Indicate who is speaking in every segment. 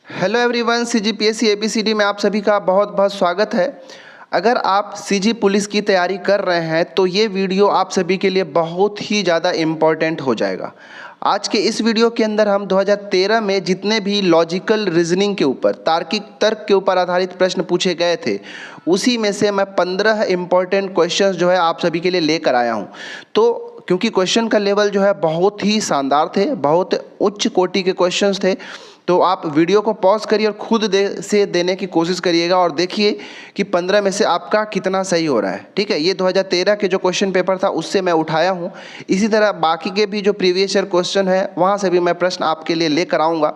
Speaker 1: Hello everyone, CGPSC ABCD में आप सभी का बहुत बहुत स्वागत है। अगर आप सीजी पुलिस की तैयारी कर रहे हैं तो ये वीडियो आप सभी के लिए बहुत ही ज़्यादा इम्पॉर्टेंट हो जाएगा। आज के इस वीडियो के अंदर हम 2013 में जितने भी लॉजिकल रीजनिंग के ऊपर, तार्किक तर्क के ऊपर आधारित प्रश्न पूछे गए थे, उसी में से मैं 15 इम्पॉर्टेंट क्वेश्चंस जो है आप सभी के लिए लेकर आया हूँ। तो क्योंकि क्वेश्चन का लेवल जो है बहुत ही शानदार थे, बहुत उच्च कोटि के क्वेश्चंस थे, तो आप वीडियो को पॉज करिए और खुद से देने की कोशिश करिएगा और देखिए कि 15 में से आपका कितना सही हो रहा है। ठीक है, ये 2013 के जो क्वेश्चन पेपर था उससे मैं उठाया हूँ। इसी तरह बाकी के भी जो प्रीवियस ईयर क्वेश्चन है वहाँ से भी मैं प्रश्न आपके लिए लेकर आऊँगा।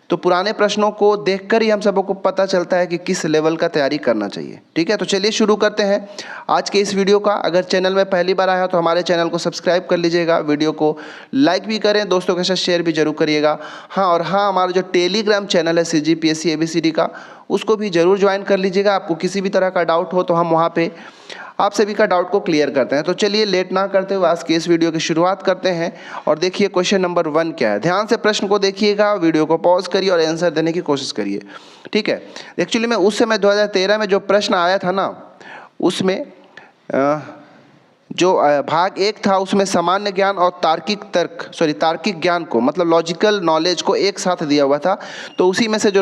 Speaker 1: तो पुराने प्रश्नों को देखकर ही हम सबको पता चलता है कि किस लेवल का तैयारी करना चाहिए। ठीक है, तो चलिए शुरू करते हैं आज के इस वीडियो का। अगर चैनल में पहली बार आया हो तो हमारे चैनल को सब्सक्राइब कर लीजिएगा, वीडियो को लाइक भी करें, दोस्तों के साथ शेयर भी जरूर करिएगा। हाँ, हमारा जो टेलीग्राम चैनल है सीजीपीएससी एबीसीडी का, उसको भी जरूर ज्वाइन कर लीजिएगा। आपको किसी भी तरह का डाउट हो तो हम वहाँ पे आप सभी का डाउट को क्लियर करते हैं। तो चलिए लेट ना करते हुए आज के इस वीडियो की शुरुआत करते हैं और देखिए क्वेश्चन नंबर 1 क्या है। ध्यान से प्रश्न को देखिएगा, वीडियो को पॉज करिए और आंसर देने की कोशिश करिए। ठीक है, एक्चुअली में उस समय 2013 में जो प्रश्न आया था ना, उसमें जो भाग 1 था उसमें सामान्य ज्ञान और तार्किक ज्ञान को, मतलब लॉजिकल नॉलेज को एक साथ दिया हुआ था। तो उसी में से जो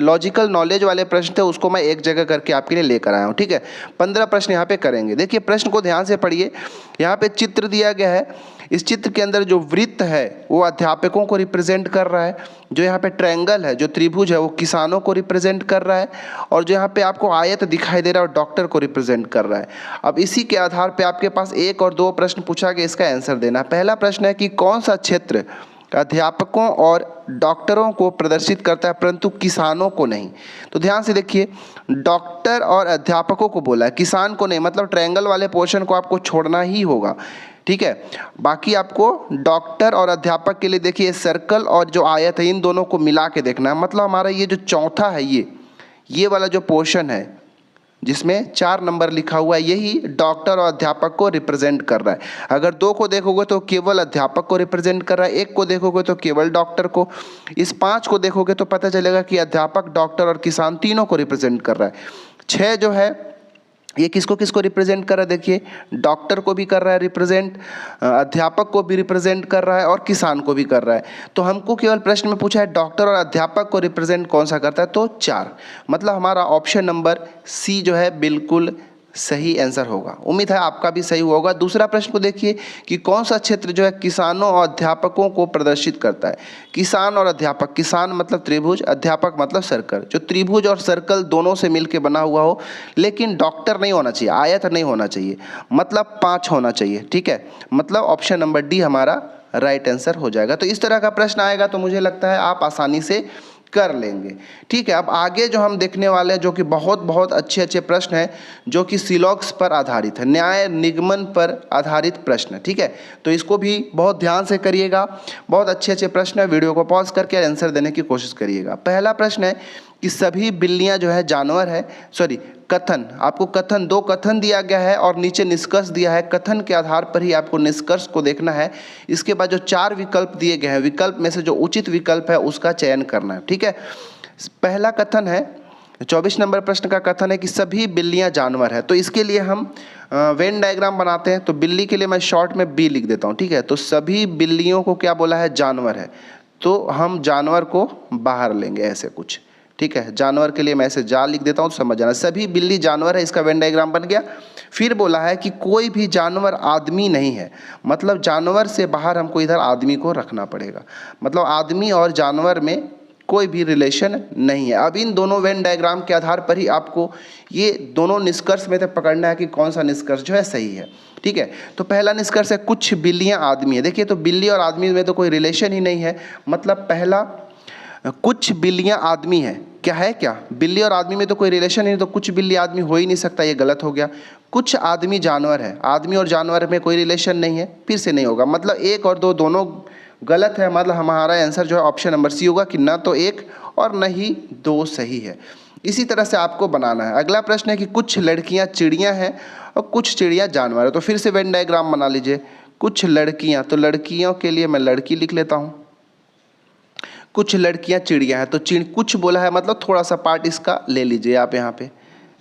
Speaker 1: लॉजिकल नॉलेज वाले प्रश्न थे उसको मैं एक जगह करके आपके लिए लेकर आया हूँ। ठीक है, 15 प्रश्न यहाँ पे करेंगे। देखिए प्रश्न को ध्यान से पढ़िए। यहाँ पे चित्र दिया गया है, इस चित्र के अंदर जो वृत्त है वो अध्यापकों को रिप्रेजेंट कर रहा है, जो यहाँ पे ट्रायंगल है, जो त्रिभुज है, वो किसानों को रिप्रेजेंट कर रहा है, और जो यहाँ पे आपको आयत दिखाई दे रहा है वो डॉक्टर को रिप्रेजेंट कर रहा है। अब इसी के आधार पे आपके पास 1 और 2 प्रश्न पूछा गया, इसका आंसर देना है। पहला प्रश्न है कि कौन सा क्षेत्र अध्यापकों और डॉक्टरों को प्रदर्शित करता है परंतु किसानों को नहीं। तो ध्यान से देखिए, डॉक्टर और अध्यापकों को बोला है, किसान को नहीं, मतलब ट्रायंगल वाले पोर्शन को आपको छोड़ना ही होगा। ठीक है, बाकी आपको डॉक्टर और अध्यापक के लिए देखिए सर्कल और जो आयत है इन दोनों को मिला के देखना है। मतलब हमारा ये जो चौथा है, ये वाला जो पोर्शन है जिसमें 4 नंबर लिखा हुआ है, यही डॉक्टर और अध्यापक को रिप्रेजेंट कर रहा है। अगर 2 को देखोगे तो केवल अध्यापक को रिप्रेजेंट कर रहा है, 1 को देखोगे तो केवल डॉक्टर को, इस 5 को देखोगे तो पता चलेगा कि अध्यापक, डॉक्टर और किसान तीनों को रिप्रेजेंट कर रहा है। 6 जो है ये किसको किसको रिप्रेजेंट कर रहा है, देखिए डॉक्टर को भी कर रहा है रिप्रेजेंट, अध्यापक को भी रिप्रेजेंट कर रहा है और किसान को भी कर रहा है। तो हमको केवल प्रश्न में पूछा है डॉक्टर और अध्यापक को रिप्रेजेंट कौन सा करता है, तो 4, मतलब हमारा ऑप्शन नंबर सी जो है बिल्कुल सही आंसर होगा। उम्मीद है आपका भी सही होगा। दूसरा प्रश्न को देखिए कि कौन सा क्षेत्र जो है किसानों और अध्यापकों को प्रदर्शित करता है। किसान और अध्यापक, किसान मतलब त्रिभुज, अध्यापक मतलब सर्कल, जो त्रिभुज और सर्कल दोनों से मिलकर बना हुआ हो, लेकिन डॉक्टर नहीं होना चाहिए, आयत नहीं होना चाहिए, मतलब 5 होना चाहिए। ठीक है, मतलब ऑप्शन नंबर डी हमारा राइट आंसर हो जाएगा। तो इस तरह का प्रश्न आएगा तो मुझे लगता है आप आसानी से कर लेंगे। ठीक है, अब आगे जो हम देखने वाले हैं, जो कि बहुत अच्छे प्रश्न हैं, जो कि सिलॉक्स पर आधारित है, न्याय निगमन पर आधारित प्रश्न। ठीक है, तो इसको भी बहुत ध्यान से करिएगा, बहुत अच्छे प्रश्न है। वीडियो को पॉज करके आंसर देने की कोशिश करिएगा। पहला प्रश्न है कि सभी बिल्लियां जो है जानवर है, कथन, आपको कथन, 2 कथन दिया गया है और नीचे निष्कर्ष दिया है। कथन के आधार पर ही आपको निष्कर्ष को देखना है। इसके बाद जो 4 विकल्प दिए गए हैं, विकल्प में से जो उचित विकल्प है उसका चयन करना है। ठीक है, पहला कथन है, 24 नंबर प्रश्न का कथन है कि सभी बिल्लियां जानवर है। तो इसके लिए हम वेन डायग्राम बनाते हैं। तो बिल्ली के लिए मैं शॉर्ट में बी लिख देता हूँ। ठीक है, तो सभी बिल्लियों को क्या बोला है, जानवर है, तो हम जानवर को बाहर लेंगे ऐसे कुछ। ठीक है, जानवर के लिए मैं ऐसे जा लिख देता हूँ तो समझ जाना, सभी बिल्ली जानवर है, इसका वेन डायग्राम बन गया। फिर बोला है कि कोई भी जानवर आदमी नहीं है, मतलब जानवर से बाहर हमको इधर आदमी को रखना पड़ेगा, मतलब आदमी और जानवर में कोई भी रिलेशन नहीं है। अब इन दोनों वेन डायग्राम के आधार पर ही आपको ये दोनों निष्कर्ष में तक पकड़ना है कि कौन सा निष्कर्ष जो है सही है। ठीक है, तो पहला निष्कर्ष है कुछ बिल्लियाँ आदमी है। देखिए, तो बिल्ली और आदमी में तो कोई रिलेशन ही नहीं है, मतलब पहला कुछ बिल्लियां आदमी है, क्या है, क्या बिल्ली और आदमी में तो कोई रिलेशन नहीं, तो कुछ बिल्ली आदमी हो ही नहीं सकता, ये गलत हो गया। कुछ आदमी जानवर है, आदमी और जानवर में कोई रिलेशन नहीं है, फिर से नहीं होगा, मतलब 1 और 2 दोनों गलत है। मतलब हमारा आंसर जो है ऑप्शन नंबर सी होगा कि ना तो 1 और न ही 2 सही है। इसी तरह से आपको बनाना है। अगला प्रश्न है कि कुछ लड़कियां चिड़ियां हैं और कुछ चिड़ियां जानवर है। तो फिर से वेन डायग्राम बना लीजिए। कुछ लड़कियां, तो लड़कियों के लिए मैं लड़की लिख लेता हूँ, कुछ लड़कियां चिड़िया हैं, तो कुछ बोला है मतलब थोड़ा सा पार्ट इसका ले लीजिए आप यहाँ पे।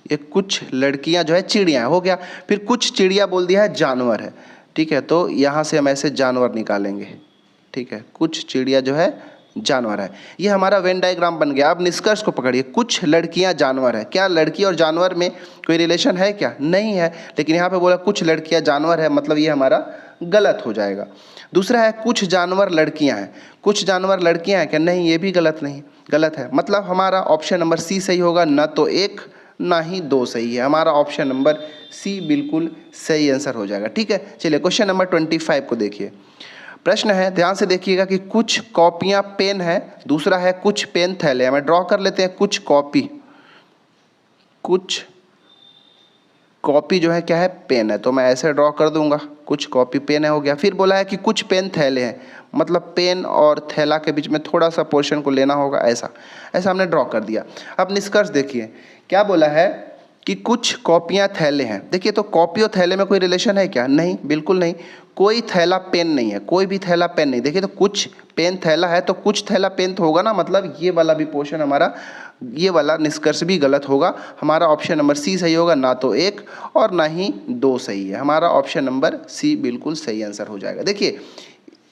Speaker 1: ये कुछ लड़कियां जो है चिड़िया हो गया, फिर कुछ चिड़िया बोल दिया है जानवर है, ठीक है, तो यहाँ से हम ऐसे जानवर निकालेंगे, ठीक है, कुछ चिड़िया जो है जानवर है। ये हमारा वेन डायग्राम बन गया। अब निष्कर्ष को पकड़िए, कुछ लड़कियां जानवर है। क्या लड़की और जानवर में कोई रिलेशन है क्या? नहीं है, लेकिन यहाँ पे बोला कुछ लड़कियां जानवर है, मतलब ये हमारा गलत हो जाएगा। दूसरा है कुछ जानवर लड़कियां हैं। कुछ जानवर लड़कियां हैं क्या? नहीं, ये भी गलत है। मतलब हमारा ऑप्शन नंबर सी सही होगा, न तो एक ना ही दो सही है। हमारा ऑप्शन नंबर सी बिल्कुल सही आंसर हो जाएगा। ठीक है, चलिए क्वेश्चन नंबर 25 को देखिए। प्रश्न है, ध्यान से देखिएगा कि कुछ कॉपियां पेन है, दूसरा है कुछ पेन थैले। हमें ड्रॉ कर लेते हैं कुछ कॉपी जो है क्या है? पेन है, तो मैं ऐसे ड्रॉ कर दूंगा, कुछ कॉपी पेन है हो गया। फिर बोला है कि कुछ पेन थैले हैं, मतलब पेन और थैला के बीच में थोड़ा सा पोर्शन को लेना होगा, ऐसा हमने ड्रॉ कर दिया। अब निष्कर्ष देखिए, क्या बोला है कि कुछ कॉपियां थैले हैं। देखिए, तो कॉपी और थैले में कोई रिलेशन है क्या? नहीं, बिल्कुल नहीं। कोई थैला पेन नहीं है, कोई भी थैला पेन नहीं। देखिए, तो कुछ पेन थैला है, तो कुछ थैला पेन तो होगा ना, मतलब ये वाला भी पोर्शन हमारा, ये वाला निष्कर्ष भी गलत होगा। हमारा ऑप्शन नंबर सी सही होगा, ना तो एक और ना ही दो सही है। हमारा ऑप्शन नंबर सी बिल्कुल सही आंसर हो जाएगा। देखिए,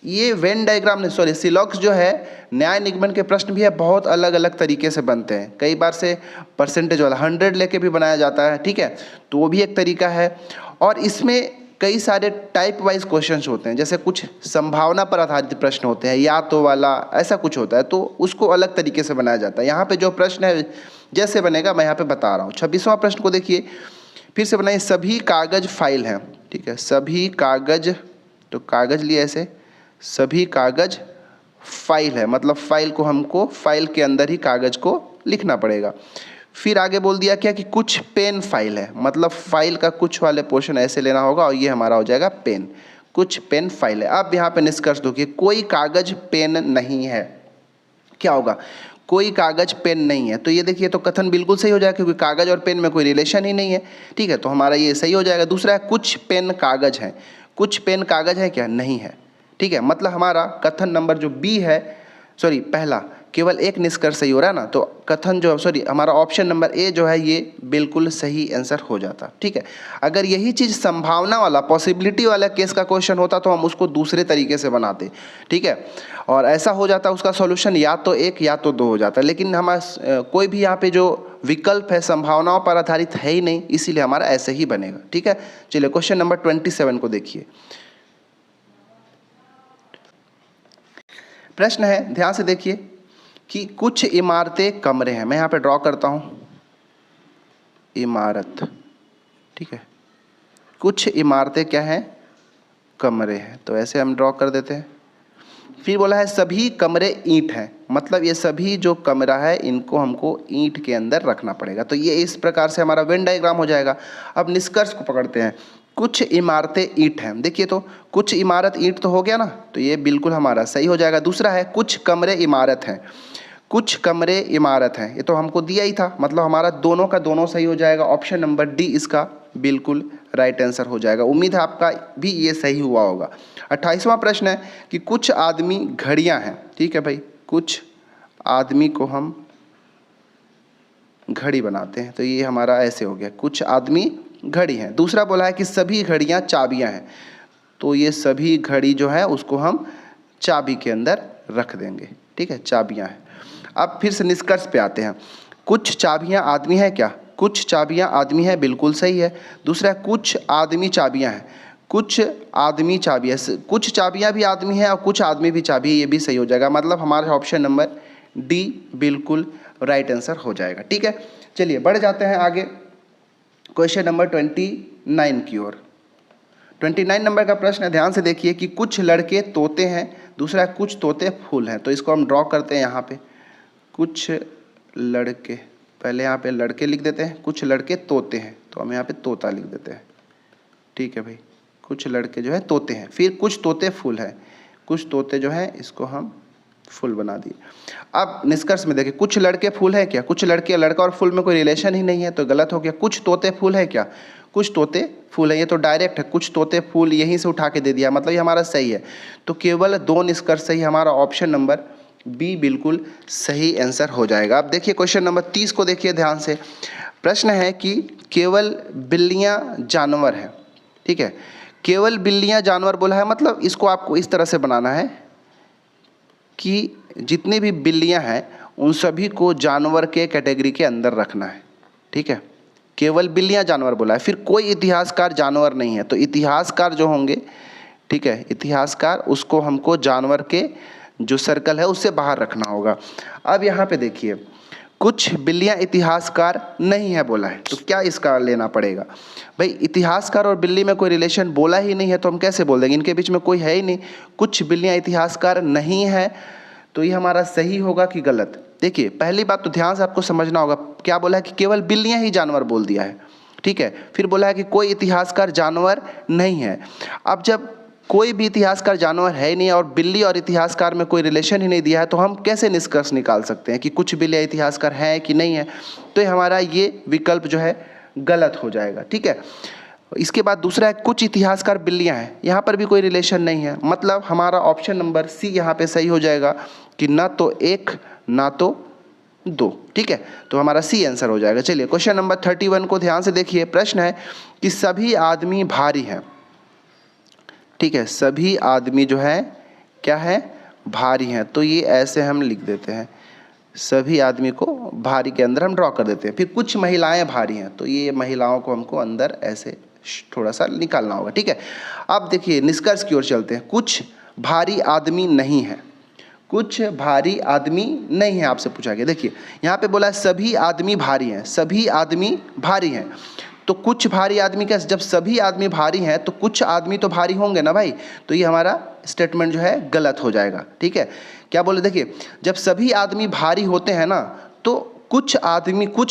Speaker 1: ये वेन डायग्राम सिलॉक्स जो है, न्याय निगमन के प्रश्न भी है, बहुत अलग अलग तरीके से बनते हैं। कई बार से परसेंटेज वाला 100 लेके भी बनाया जाता है, ठीक है, तो वो भी एक तरीका है। और इसमें कई सारे टाइप वाइज क्वेश्चंस होते हैं, जैसे कुछ संभावना पर आधारित प्रश्न होते हैं, या तो वाला ऐसा कुछ होता है, तो उसको अलग तरीके से बनाया जाता है। यहाँ पे जो प्रश्न है जैसे बनेगा मैं यहाँ पे बता रहा हूँ। 26वां प्रश्न को देखिए, फिर से बनाइए, सभी कागज फाइल हैं, ठीक है, सभी कागज, तो कागज लिए ऐसे, सभी कागज फाइल है, मतलब फाइल को हमको फाइल के अंदर ही कागज को लिखना पड़ेगा। फिर आगे बोल दिया क्या कि कुछ पेन फाइल है, मतलब फाइल का कुछ वाले पोर्शन ऐसे लेना होगा और ये हमारा हो जाएगा पेन, कुछ पेन फाइल है। अब यहाँ पे निष्कर्ष दो कि कोई कागज पेन नहीं है। क्या होगा? कोई कागज पेन नहीं है, तो ये देखिए, तो कथन बिल्कुल सही हो जाएगा, क्योंकि कागज और पेन में कोई रिलेशन ही नहीं है, ठीक है, तो हमारा ये सही हो जाएगा। दूसरा है कुछ पेन कागज है। कुछ पेन कागज है क्या? नहीं है, ठीक है, मतलब हमारा कथन नंबर जो बी है, सॉरी पहला, केवल एक निष्कर्ष सही हो रहा है ना, तो कथन जो हमारा ऑप्शन नंबर ए जो है ये बिल्कुल सही आंसर हो जाता, ठीक है। अगर यही चीज़ संभावना वाला, पॉसिबिलिटी वाला केस का क्वेश्चन होता तो हम उसको दूसरे तरीके से बनाते, ठीक है, और ऐसा हो जाता उसका सॉल्यूशन या तो एक या तो दो हो जाता, लेकिन हमारा कोई भी यहाँ पे जो विकल्प है संभावनाओं पर आधारित है ही नहीं, इसीलिए हमारा ऐसे ही बनेगा, ठीक है। चलिए क्वेश्चन नंबर 27 को देखिए। प्रश्न है, ध्यान से देखिए कि कुछ इमारतें कमरे हैं। मैं यहाँ पे ड्रॉ करता हूँ इमारत, ठीक है, कुछ इमारतें क्या हैं? कमरे हैं, तो ऐसे हम ड्रॉ कर देते हैं। फिर बोला है सभी कमरे ईंट हैं, मतलब ये सभी जो कमरा है इनको हमको ईंट के अंदर रखना पड़ेगा, तो ये इस प्रकार से हमारा वेन डायग्राम हो जाएगा। अब निष्कर्ष को पकड़ते हैं, कुछ इमारतें ईंट हैं। देखिए, तो कुछ इमारत ईंट तो हो गया ना, तो ये बिल्कुल हमारा सही हो जाएगा। दूसरा है कुछ कमरे इमारत हैं। कुछ कमरे इमारत हैं, ये तो हमको दिया ही था, मतलब हमारा दोनों का दोनों सही हो जाएगा। ऑप्शन नंबर डी इसका बिल्कुल राइट आंसर हो जाएगा। उम्मीद है आपका भी ये सही हुआ होगा। 28वां प्रश्न है कि कुछ आदमी घड़ियां हैं, ठीक है भाई, कुछ आदमी को हम घड़ी बनाते हैं, तो ये हमारा ऐसे हो गया, कुछ आदमी घड़ी हैं। दूसरा बोला है कि सभी घड़ियां चाबियां हैं, तो ये सभी घड़ी जो है उसको हम चाबी के अंदर रख देंगे, ठीक है, चाबियां हैं। अब फिर से निष्कर्ष पे आते हैं, कुछ चाबियां आदमी है क्या? कुछ चाबियां आदमी है, बिल्कुल सही है। दूसरा, कुछ आदमी चाबियां हैं, कुछ आदमी चाबियां, कुछ चाबियां भी आदमी है और कुछ आदमी भी चाबी है, ये भी सही हो जाएगा, मतलब हमारा ऑप्शन नंबर डी बिल्कुल राइट आंसर हो जाएगा, ठीक है। चलिए बढ़ जाते हैं आगे क्वेश्चन नंबर 29 की ओर। 29 नंबर का प्रश्न है, ध्यान से देखिए कि कुछ लड़के तोते हैं, दूसरा कुछ तोते फूल हैं, तो इसको हम ड्रॉ करते हैं यहाँ पे, कुछ लड़के, पहले यहाँ पे लड़के लिख देते हैं, कुछ लड़के तोते हैं, तो हम यहाँ पे तोता लिख देते हैं, ठीक है भाई, कुछ लड़के जो है तोते हैं। फिर कुछ तोते फूल हैं, कुछ तोते जो है इसको हम फूल बना दिए। अब निष्कर्ष में देखिए, कुछ लड़के फूल है क्या? कुछ लड़के, लड़का और फूल में कोई रिलेशन ही नहीं है, तो गलत हो गया। कुछ तोते फूल है क्या? कुछ तोते फूल है, ये तो डायरेक्ट है, कुछ तोते फूल यहीं से उठा के दे दिया, मतलब ये हमारा सही है। तो केवल दो निष्कर्ष सही, हमारा ऑप्शन नंबर बी बिल्कुल सही आंसर हो जाएगा। अब देखिए क्वेश्चन नंबर 30 को देखिए ध्यान से। प्रश्न है कि केवल बिल्लियां जानवर हैं, ठीक है। केवल बिल्लियां जानवर बोला है, मतलब इसको आपको इस तरह से बनाना है कि जितनी भी बिल्लियां हैं उन सभी को जानवर के कैटेगरी के अंदर रखना है, ठीक है। केवल बिल्लियां जानवर बोला है, फिर कोई इतिहासकार जानवर नहीं है, तो इतिहासकार जो होंगे, ठीक है, इतिहासकार उसको हमको जानवर के जो सर्कल है उससे बाहर रखना होगा। अब यहाँ पे देखिए कुछ बिल्लियां इतिहासकार नहीं है बोला है, तो क्या इसका लेना पड़ेगा भाई? इतिहासकार और बिल्ली में कोई रिलेशन बोला ही नहीं है, तो हम कैसे बोल देंगे? इनके बीच में कोई है ही नहीं। कुछ बिल्लियां इतिहासकार नहीं है, तो ये हमारा सही होगा कि गलत? देखिए पहली बात तो ध्यान से आपको समझना होगा, क्या बोला है कि केवल बिल्लियां ही जानवर बोल दिया है, ठीक है। फिर बोला है कि कोई इतिहासकार जानवर नहीं है। अब जब कोई भी इतिहासकार जानवर है ही नहीं और बिल्ली और इतिहासकार में कोई रिलेशन ही नहीं दिया है, तो हम कैसे निष्कर्ष निकाल सकते हैं कि कुछ बिल्लियां इतिहासकार हैं कि नहीं है? तो हमारा ये विकल्प जो है गलत हो जाएगा, ठीक है। इसके बाद दूसरा है कुछ इतिहासकार बिल्लियां हैं, यहाँ पर भी कोई रिलेशन नहीं है, मतलब हमारा ऑप्शन नंबर सी यहाँ पे सही हो जाएगा कि ना तो एक ना तो दो, ठीक है। तो हमारा सी आंसर हो जाएगा। चलिए क्वेश्चन नंबर 31 को ध्यान से देखिए। प्रश्न है कि सभी आदमी भारी हैं, ठीक है। सभी आदमी जो है क्या है? भारी हैं। तो ये ऐसे हम लिख देते हैं, सभी आदमी को भारी के अंदर हम ड्रॉ कर देते हैं। फिर कुछ महिलाएं भारी हैं, तो ये महिलाओं को हमको अंदर ऐसे थोड़ा सा निकालना होगा, ठीक है। अब देखिए निष्कर्ष की ओर चलते हैं। कुछ भारी आदमी नहीं है, कुछ भारी आदमी नहीं है आपसे पूछा गया। देखिए यहाँ पे बोला है सभी आदमी भारी हैं, सभी आदमी भारी हैं, तो कुछ भारी आदमी क्या? जब सभी आदमी भारी हैं तो कुछ आदमी तो भारी होंगे ना भाई, तो ये हमारा स्टेटमेंट जो है गलत हो जाएगा, ठीक है। क्या बोले? देखिए जब सभी आदमी भारी होते हैं ना, तो कुछ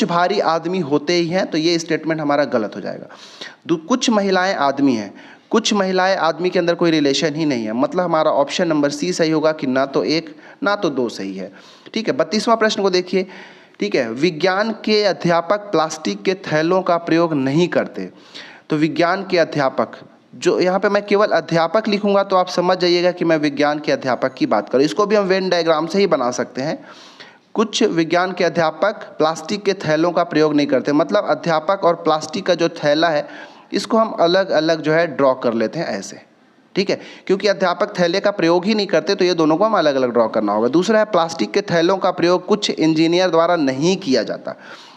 Speaker 1: भारी आदमी होते ही हैं, तो ये स्टेटमेंट हमारा गलत हो जाएगा। कुछ महिलाएं आदमी हैं, कुछ महिलाएं आदमी के अंदर कोई रिलेशन ही नहीं है, मतलब हमारा ऑप्शन नंबर सी सही होगा कि ना तो एक ना तो दो सही है, ठीक है। 32वां प्रश्न को देखिए, ठीक है। विज्ञान के अध्यापक प्लास्टिक के थैलों का प्रयोग नहीं करते। तो विज्ञान के अध्यापक, जो यहाँ पे मैं केवल अध्यापक लिखूंगा तो आप समझ जाइएगा कि मैं विज्ञान के अध्यापक की बात करूँ। इसको भी हम वेन डायग्राम से ही बना सकते हैं। कुछ विज्ञान के अध्यापक प्लास्टिक के थैलों का प्रयोग नहीं करते, मतलब अध्यापक और प्लास्टिक का जो थैला है इसको हम अलग अलग जो है ड्रॉ कर लेते हैं ऐसे, ठीक है। क्योंकि अध्यापक थैले का प्रयोग ही नहीं करते, तो ये दोनों को हम अलग अलग ड्रॉ करना होगा। दूसरा है प्लास्टिक के थैलों का प्रयोग कुछ इंजीनियर द्वारा नहीं किया जाता,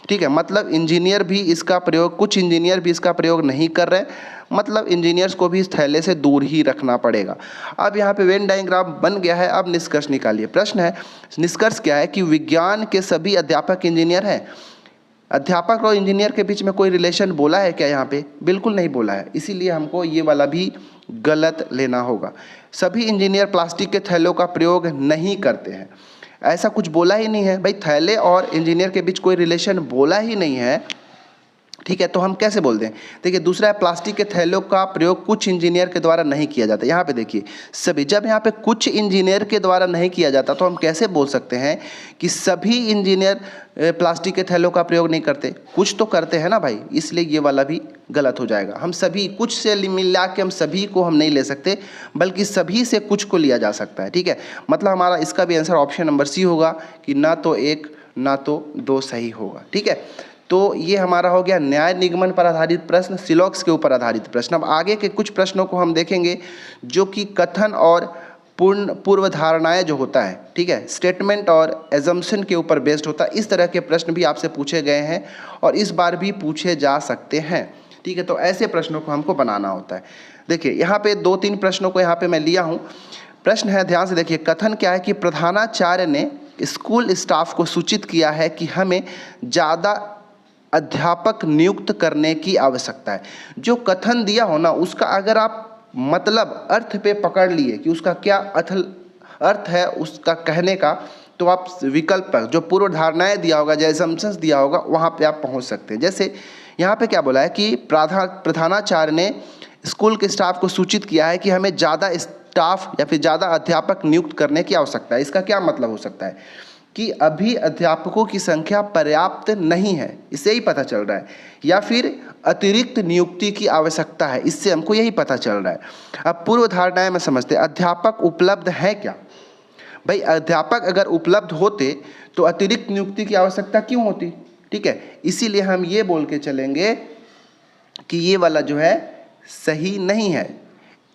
Speaker 1: ठीक है। मतलब इंजीनियर भी इसका प्रयोग, कुछ इंजीनियर भी इसका प्रयोग नहीं कर रहे, मतलब इंजीनियर्स को भी इस थैले से दूर ही रखना पड़ेगा। अब यहाँ पे वेन डायग्राम बन गया है, अब निष्कर्ष निकालिए। प्रश्न है निष्कर्ष क्या है कि विज्ञान के सभी अध्यापक इंजीनियर हैं। अध्यापक और इंजीनियर के बीच में कोई रिलेशन बोला है क्या? यहाँ पे बिल्कुल नहीं बोला है, इसीलिए हमको ये वाला भी गलत लेना होगा। सभी इंजीनियर प्लास्टिक के थैलों का प्रयोग नहीं करते हैं, ऐसा कुछ बोला ही नहीं है भाई। थैले और इंजीनियर के बीच कोई रिलेशन बोला ही नहीं है, ठीक है। तो हम कैसे बोल दें? देखिए दूसरा है प्लास्टिक के थैलों का प्रयोग कुछ इंजीनियर के द्वारा नहीं किया जाता। यहाँ पे देखिए सभी, जब यहाँ पे कुछ इंजीनियर के द्वारा नहीं किया जाता तो हम कैसे बोल सकते हैं कि सभी इंजीनियर प्लास्टिक के थैलों का प्रयोग नहीं करते? कुछ तो करते हैं ना भाई, इसलिए ये वाला भी गलत हो जाएगा। हम सभी, कुछ से मिला के हम सभी को हम नहीं ले सकते, बल्कि सभी से कुछ को लिया जा सकता है, ठीक है। मतलब हमारा इसका भी आंसर ऑप्शन नंबर सी होगा कि ना तो एक ना तो दो सही होगा, ठीक है। तो ये हमारा हो गया न्याय निगमन पर आधारित प्रश्न, सिलॉक्स के ऊपर आधारित प्रश्न। अब आगे के कुछ प्रश्नों को हम देखेंगे जो कि कथन और पूर्व धारणाएं जो होता है, ठीक है, स्टेटमेंट और एजम्पशन के ऊपर बेस्ड होता है। इस तरह के प्रश्न भी आपसे पूछे गए हैं और इस बार भी पूछे जा सकते हैं, ठीक है। तो ऐसे प्रश्नों को हमको बनाना होता है। देखिए यहाँ पे 2-3 प्रश्नों को यहाँ पे मैं लिया हूँ। प्रश्न है, ध्यान से देखिए। कथन क्या है कि प्रधानाचार्य ने स्कूल स्टाफ को सूचित किया है कि हमें ज़्यादा अध्यापक नियुक्त करने की आवश्यकता है। जो कथन दिया हो ना, उसका अगर आप मतलब अर्थ पे पकड़ लिए कि उसका क्या अर्थ है उसका कहने का, तो आप विकल्प पर जो पूर्व धारणाएं दिया होगा, जो असम्पशंस दिया होगा, वहाँ पे आप पहुँच सकते हैं। जैसे यहाँ पे क्या बोला है कि प्रधानाचार्य ने स्कूल के स्टाफ को सूचित किया है कि हमें ज़्यादा स्टाफ या फिर ज़्यादा अध्यापक नियुक्त करने की आवश्यकता है। इसका क्या मतलब हो सकता है कि अभी अध्यापकों की संख्या पर्याप्त नहीं है, इससे ही पता चल रहा है, या फिर अतिरिक्त नियुक्ति की आवश्यकता है, इससे हमको यही पता चल रहा है। अब पूर्व धारणाएं में समझते हैं। अध्यापक उपलब्ध है क्या? भाई अध्यापक अगर उपलब्ध होते तो अतिरिक्त नियुक्ति की आवश्यकता क्यों होती, ठीक है। इसीलिए हम ये बोल के चलेंगे कि ये वाला जो है सही नहीं है।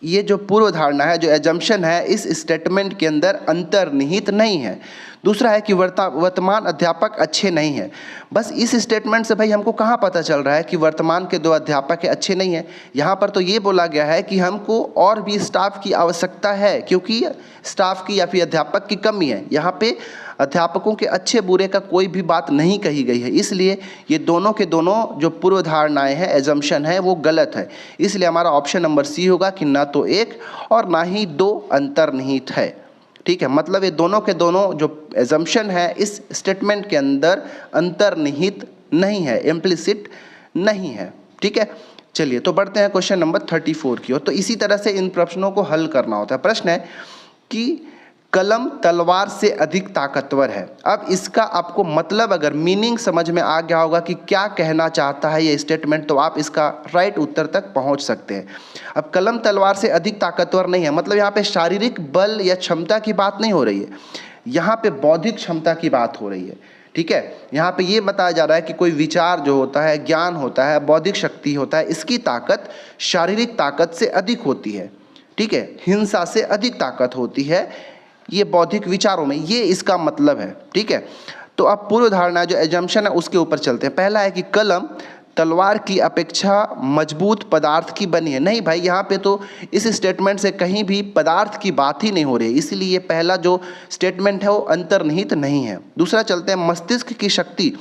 Speaker 1: ये जो पूर्व धारणा है, जो एजम्पशन है, इस स्टेटमेंट के अंदर अंतर्निहित नहीं है। दूसरा है कि वर्तमान अध्यापक अच्छे नहीं हैं। बस इस स्टेटमेंट से भाई हमको कहाँ पता चल रहा है कि वर्तमान के 2 अध्यापक है अच्छे नहीं हैं। यहाँ पर तो ये बोला गया है कि हमको और भी स्टाफ की आवश्यकता है, क्योंकि स्टाफ की या फिर अध्यापक की कमी है। यहाँ पे अध्यापकों के अच्छे बुरे का कोई भी बात नहीं कही गई है। इसलिए ये दोनों के दोनों जो पूर्व धारणाएँ हैं, एजम्पशन है, वो गलत है। इसलिए हमारा ऑप्शन नंबर सी होगा कि ना तो 1 और ना ही 2 अंतर्निहित है, ठीक है। मतलब ये दोनों के दोनों जो एजम्पशन है इस स्टेटमेंट के अंदर अंतर्निहित नहीं है, इम्प्लिसिट नहीं है, ठीक है। चलिए तो बढ़ते हैं क्वेश्चन नंबर 34 की ओर। तो इसी तरह से इन प्रश्नों को हल करना होता है। प्रश्न है कि कलम तलवार से अधिक ताकतवर है। अब इसका आपको मतलब अगर मीनिंग समझ में आ गया होगा कि क्या कहना चाहता है ये स्टेटमेंट, तो आप इसका राइट उत्तर तक पहुंच सकते हैं। अब कलम तलवार से अधिक ताकतवर नहीं है, मतलब यहाँ पे शारीरिक बल या क्षमता की बात नहीं हो रही है, यहाँ पे बौद्धिक क्षमता की बात हो रही है, ठीक है। यहाँ पे ये बताया जा रहा है कि कोई विचार जो होता है, ज्ञान होता है, बौद्धिक शक्ति होता है, इसकी ताकत शारीरिक ताकत से अधिक होती है, ठीक है। हिंसा से अधिक ताकत होती है ये बौद्धिक विचारों में, ये इसका मतलब है, ठीक है। तो अब पूर्व धारणा जो एजम्पशन है उसके ऊपर चलते हैं। पहला है कि कलम तलवार की अपेक्षा मजबूत पदार्थ की बनी है। नहीं भाई, यहाँ पे तो इस स्टेटमेंट से कहीं भी पदार्थ की बात ही नहीं हो रही, इसलिए पहला जो स्टेटमेंट है वो अंतर्निहित नहीं है। दूसरा चलते हैं, मस्तिष्क की शक्ति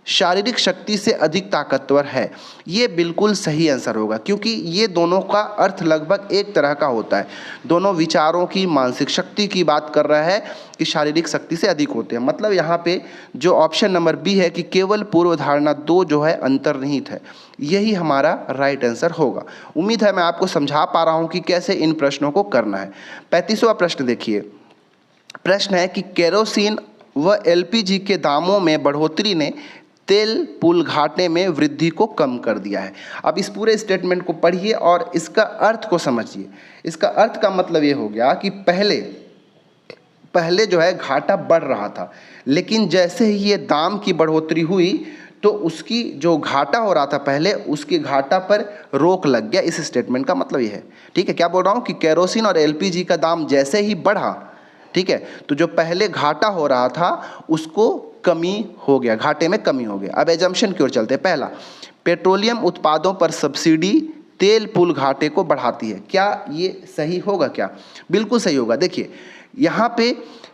Speaker 1: शारीरिक शक्ति से अधिक ताकतवर है। ये बिल्कुल सही आंसर होगा, क्योंकि ये दोनों का अर्थ लगभग एक तरह का होता है। दोनों विचारों की, मानसिक शक्ति की बात कर रहा है कि शारीरिक शक्ति से अधिक होते हैं। मतलब यहाँ पे जो ऑप्शन नंबर बी है कि केवल पूर्व धारणा 2 जो है अंतर्निहित है, यही हमारा राइट आंसर होगा। उम्मीद है मैं आपको समझा पा रहा हूँ कि कैसे इन प्रश्नों को करना है। 35वां प्रश्न देखिए। प्रश्न है कि केरोसिन व एलपीजी के दामों में बढ़ोतरी ने तेल पुल घाटे में वृद्धि को कम कर दिया है। अब इस पूरे स्टेटमेंट को पढ़िए और इसका अर्थ को समझिए। इसका अर्थ का मतलब ये हो गया कि पहले जो है घाटा बढ़ रहा था, लेकिन जैसे ही ये दाम की बढ़ोतरी हुई तो उसकी जो घाटा हो रहा था पहले, उसकी घाटा पर रोक लग गया। इस स्टेटमेंट का मतलब ये है, ठीक है। क्या बोल रहा हूँ कि केरोसिन और एलपीजी का दाम जैसे ही बढ़ा, ठीक है, तो जो पहले घाटा हो रहा था उसको कमी हो गया, घाटे में कमी हो गया। अब एजम्पशन की ओर चलते हैं। पहला, पेट्रोलियम उत्पादों पर सब्सिडी तेल पुल घाटे को बढ़ाती है। क्या ये सही होगा? क्या बिल्कुल सही होगा। देखिए यहाँ पे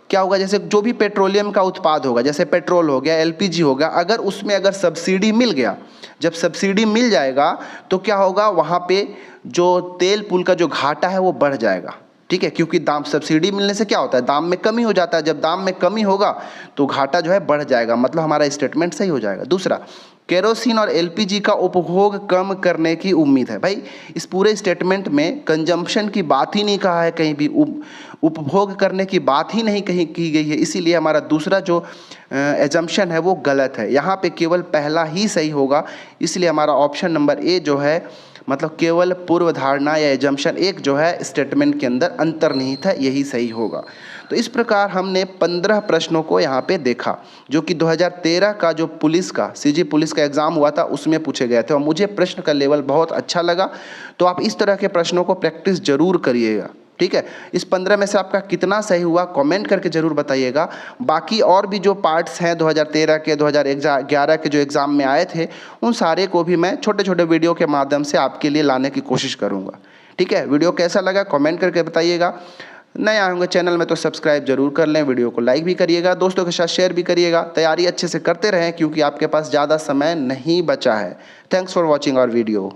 Speaker 1: क्या होगा, जैसे जो भी पेट्रोलियम का उत्पाद होगा, जैसे पेट्रोल हो गया, एलपीजी हो गया, अगर उसमें अगर सब्सिडी मिल गया, जब सब्सिडी मिल जाएगा तो क्या होगा, वहाँ पे जो तेल पुल का जो घाटा है वो बढ़ जाएगा, ठीक है। क्योंकि दाम, सब्सिडी मिलने से क्या होता है, दाम में कमी हो जाता है। जब दाम में कमी होगा तो घाटा जो है बढ़ जाएगा, मतलब हमारा स्टेटमेंट सही हो जाएगा। दूसरा, केरोसिन और एलपीजी का उपभोग कम करने की उम्मीद है। भाई इस पूरे स्टेटमेंट में कंजम्पशन की बात ही नहीं कहा है, कहीं भी उपभोग करने की बात ही नहीं कहीं की गई है, इसीलिए हमारा दूसरा जो एजम्पशन है वो गलत है। यहाँ पे केवल पहला ही सही होगा, इसलिए हमारा ऑप्शन नंबर ए जो है, मतलब केवल पूर्व धारणा या एजम्पशन 1 जो है स्टेटमेंट के अंदर अंतर्निहित है, यही सही होगा। तो इस प्रकार हमने 15 प्रश्नों को यहाँ पे देखा, जो कि 2013 का जो पुलिस का सीजी पुलिस का एग्ज़ाम हुआ था उसमें पूछे गए थे, और मुझे प्रश्न का लेवल बहुत अच्छा लगा। तो आप इस तरह के प्रश्नों को प्रैक्टिस जरूर करिएगा, ठीक है। इस 15 में से आपका कितना सही हुआ कमेंट करके ज़रूर बताइएगा। बाकी और भी जो पार्ट्स हैं 2013 के, 2011 के जो एग्ज़ाम में आए थे, उन सारे को भी मैं छोटे छोटे वीडियो के माध्यम से आपके लिए लाने की कोशिश करूँगा, ठीक है। वीडियो कैसा लगा कमेंट करके बताइएगा। नए आए होंगे चैनल में तो सब्सक्राइब जरूर कर लें, वीडियो को लाइक भी करिएगा, दोस्तों के साथ शेयर भी करिएगा। तैयारी अच्छे से करते रहें, क्योंकि आपके पास ज़्यादा समय नहीं बचा है। Thanks for watching our video.